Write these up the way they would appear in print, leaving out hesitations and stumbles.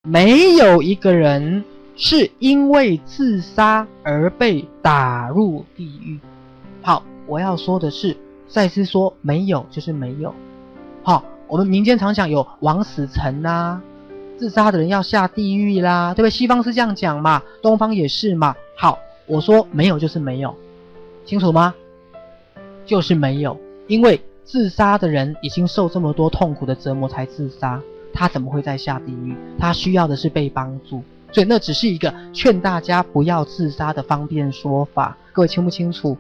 没有一个人是因为自杀而被打入地狱。好，我要说的是，赛斯说没有就是没有。好，我们民间常讲有枉死城啦，自杀的人要下地狱啦，对不对？西方是这样讲嘛，东方也是嘛。好，我说没有就是没有，清楚吗？就是没有，因为自杀的人已经受这么多痛苦的折磨才自杀，他怎么会再下地狱？他需要的是被帮助，所以那只是一个劝大家不要自杀的方便说法。各位清不清楚？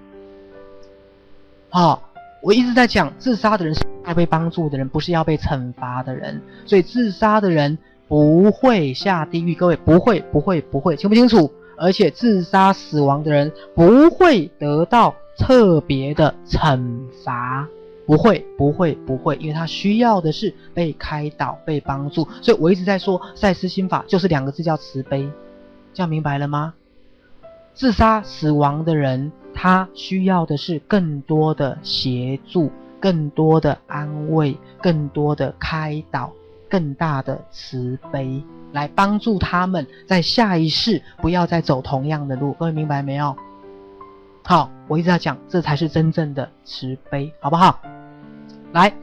我一直在讲，自杀的人是要被帮助的人，不是要被惩罚的人，所以自杀的人不会下地狱。各位不会，清不清楚？而且自杀死亡的人不会得到特别的惩罚，不会，因为他需要的是被开导、被帮助。所以我一直在说，赛斯心法就是2个字，叫慈悲。这样明白了吗？自杀死亡的人，他需要的是更多的协助、更多的安慰、更多的开导、更大的慈悲，来帮助他们在下一世不要再走同样的路。各位明白没有？好，我一直在讲，这才是真正的慈悲，好不好？来，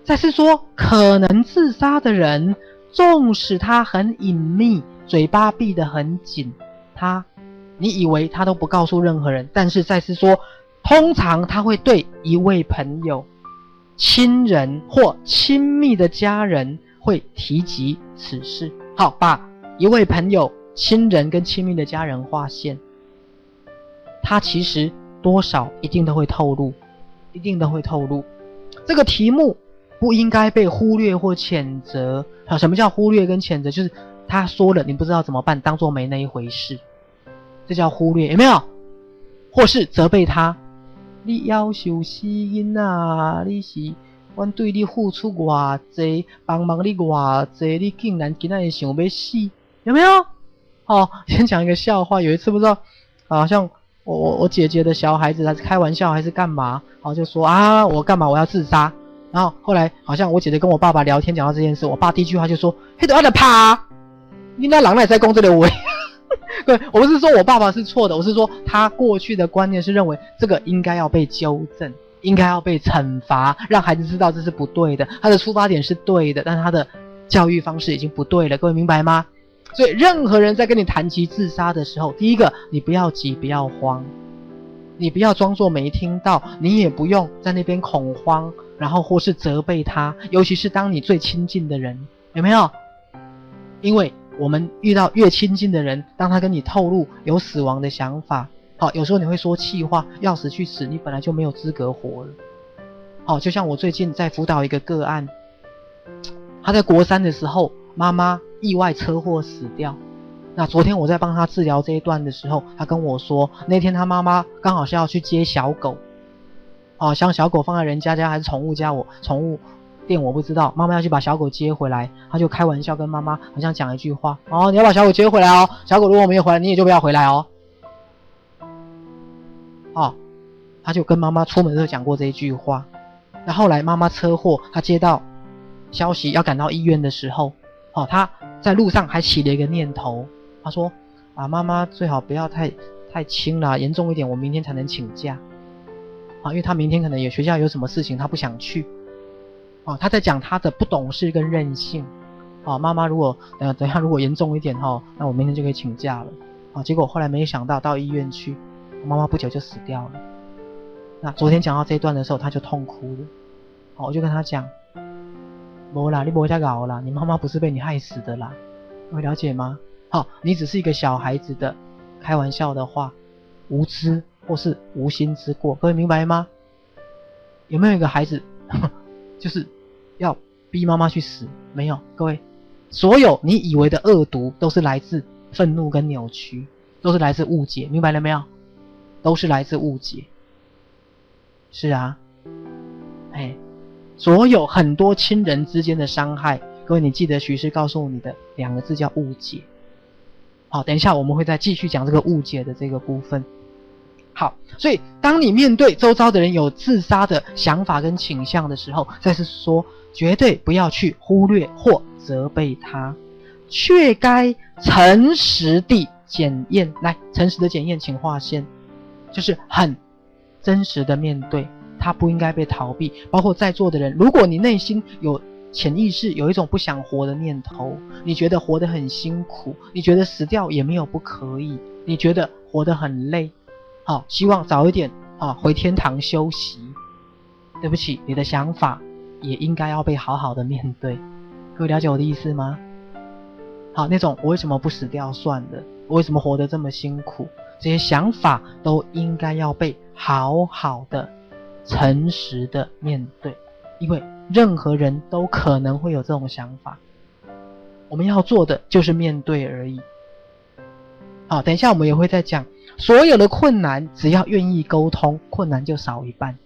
再是说，可能自杀的人，纵使他很隐秘，嘴巴闭得很紧，你以为他都不告诉任何人，但是再是说，通常他会对一位朋友、亲人或亲密的家人会提及此事。好，把一位朋友、亲人跟亲密的家人划线，他其实多少一定都会透露，这个题目不应该被忽略或谴责。什么叫忽略跟谴责？就是他说了你不知道怎么办，当作没那一回事，这叫忽略，有没有？或是责备他，你要求死囡仔，你是阮对你付出偌济，帮忙你偌济，你竟然今仔日想要死，有没有？先讲一个笑话。有一次不知道，好像我姐姐的小孩子，他是开玩笑还是干嘛？就说我干嘛？我要自杀。然后后来好像我姐姐跟我爸爸聊天讲到这件事，我爸第一句话就说：“嘿，都要来怕，你那人来在讲这个话。”对，我不是说我爸爸是错的，我是说他过去的观念是认为这个应该要被纠正，应该要被惩罚，让孩子知道这是不对的。他的出发点是对的，但是他的教育方式已经不对了。各位明白吗？所以任何人在跟你谈及自杀的时候，第一个，你不要急，不要慌，你不要装作没听到，你也不用在那边恐慌，然后或是责备他，尤其是当你最亲近的人，有没有？因为我们遇到越亲近的人，当他跟你透露有死亡的想法，有时候你会说气话，要死去死，你本来就没有资格活了。就像我最近在辅导一个个案，他在国3的时候，妈妈意外车祸死掉。那昨天我在帮他治疗这一段的时候，他跟我说，那天他妈妈刚好是要去接小狗，像小狗放在人家家还是宠物家，宠物店我不知道，妈妈要去把小狗接回来，他就开玩笑跟妈妈好像讲一句话，你要把小狗接回来哦，小狗如果没有回来，你也就不要回来哦。他就跟妈妈出门的时候讲过这一句话。那后来妈妈车祸，他接到消息要赶到医院的时候，他在路上还起了一个念头，他说妈妈最好不要太轻啦，严重一点我明天才能请假。因为他明天可能学校有什么事情他不想去。他在讲他的不懂事跟任性。妈妈如果等一下如果严重一点那我明天就可以请假了。结果后来没想到到医院去，妈妈不久就死掉了。那昨天讲到这一段的时候，他就痛哭了。我就跟他讲，没啦，你不要搞啦，你妈妈不是被你害死的啦，会了解吗？你只是一个小孩子的开玩笑的话，无知或是无心之过，各位明白吗？有没有一个孩子就是要逼妈妈去死？没有，各位，所有你以为的恶毒都是来自愤怒跟扭曲，都是来自误解，明白了没有？都是来自误解。是啊，所有很多亲人之间的伤害，各位你记得许师告诉你的2个字叫误解。等一下我们会再继续讲这个误解的这个部分。好，所以当你面对周遭的人有自杀的想法跟倾向的时候，再是说绝对不要去忽略或责备他，却该诚实地检验。来，诚实的检验，请划线，就是很真实的面对，它不应该被逃避。包括在座的人，如果你内心有潜意识有一种不想活的念头，你觉得活得很辛苦，你觉得死掉也没有不可以，你觉得活得很累，希望早一点回天堂休息，对不起，你的想法也应该要被好好的面对。各位了解我的意思吗？好，那种我为什么不死掉算了，我为什么活得这么辛苦，这些想法都应该要被好好的诚实的面对，因为任何人都可能会有这种想法，我们要做的就是面对而已。好，等一下我们也会再讲，所有的困难只要愿意沟通，困难就少一半。